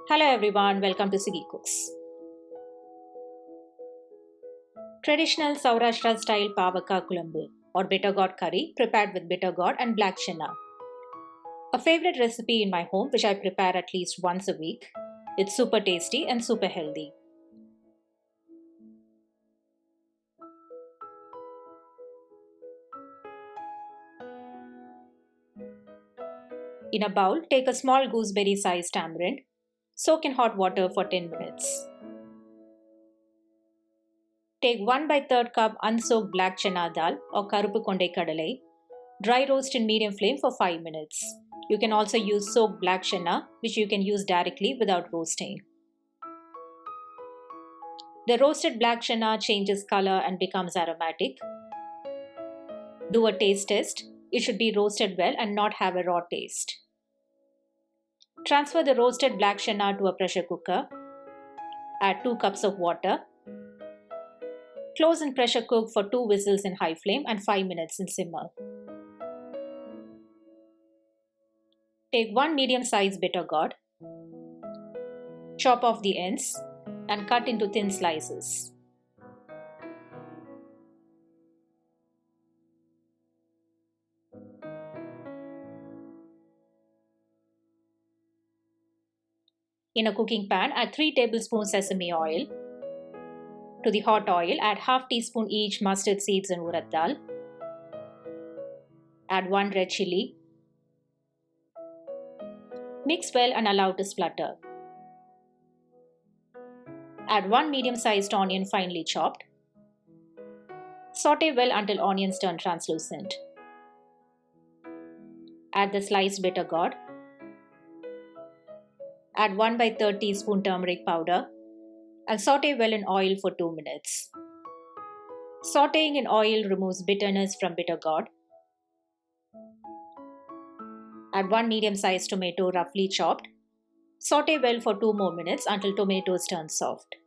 Hello everyone, welcome to Siggy Cooks. Traditional Sourashtra style Pavakkai Kulambu or bitter gourd curry prepared with bitter gourd and black Chana. A favorite recipe in my home which I prepare at least once a week. It's super tasty and super healthy. In a bowl, take a small gooseberry sized tamarind. Soak in hot water for 10 minutes. Take 1/3 cup unsoaked black chana dal or karuppu kondai kadalai. Dry roast in medium flame for 5 minutes. You can also use soaked black chana, which you can use directly without roasting. The roasted black chana changes color and becomes aromatic. Do a taste test. It should be roasted well and not have a raw taste. Transfer the roasted black chana to a pressure cooker. Add 2 cups of water. Close and pressure cook for 2 whistles in high flame and 5 minutes in simmer. Take 1 medium-sized bitter gourd. Chop off the ends and cut into thin slices. In a cooking pan, add 3 tablespoons sesame oil. To the hot oil, add half teaspoon each mustard seeds and urad dal. Add 1 red chilli. Mix well and allow to splutter. Add 1 medium-sized onion finely chopped. Saute well until onions turn translucent. Add the sliced bitter gourd. Add 1/3 teaspoon turmeric powder and saute well in oil for 2 minutes. Sauteing in oil removes bitterness from bitter gourd. Add 1 medium-sized tomato roughly chopped. Saute well for 2 more minutes until tomatoes turn soft.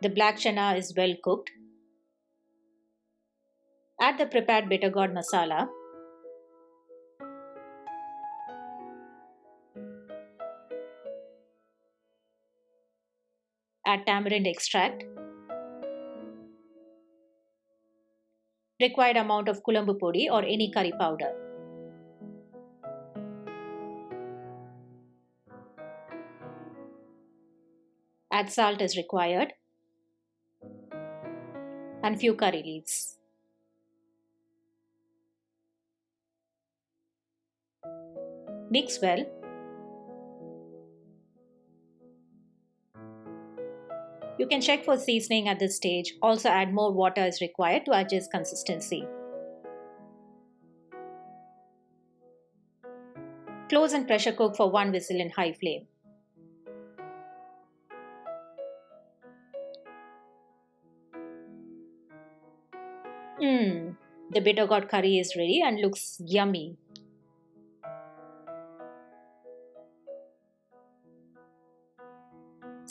The black chana is well cooked. Add the prepared bitter gourd masala. Add tamarind extract. Required amount of kulambu podi or any curry powder. Add salt as required and few curry leaves. Mix well. You can check for seasoning at this stage. Also add more water as required to adjust consistency. Close and pressure cook for 1 whistle in high flame. The bitter gourd curry is ready and looks yummy.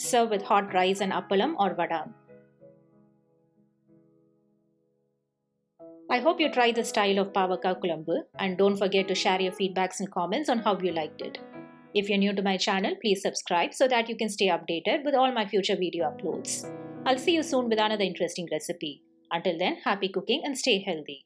Serve with hot rice and appalam or vada. I hope you try the style of Pavakkai Kulambu and don't forget to share your feedbacks and comments on how you liked it. If you're new to my channel, please subscribe so that you can stay updated with all my future video uploads. I'll see you soon with another interesting recipe. Until then, happy cooking and stay healthy.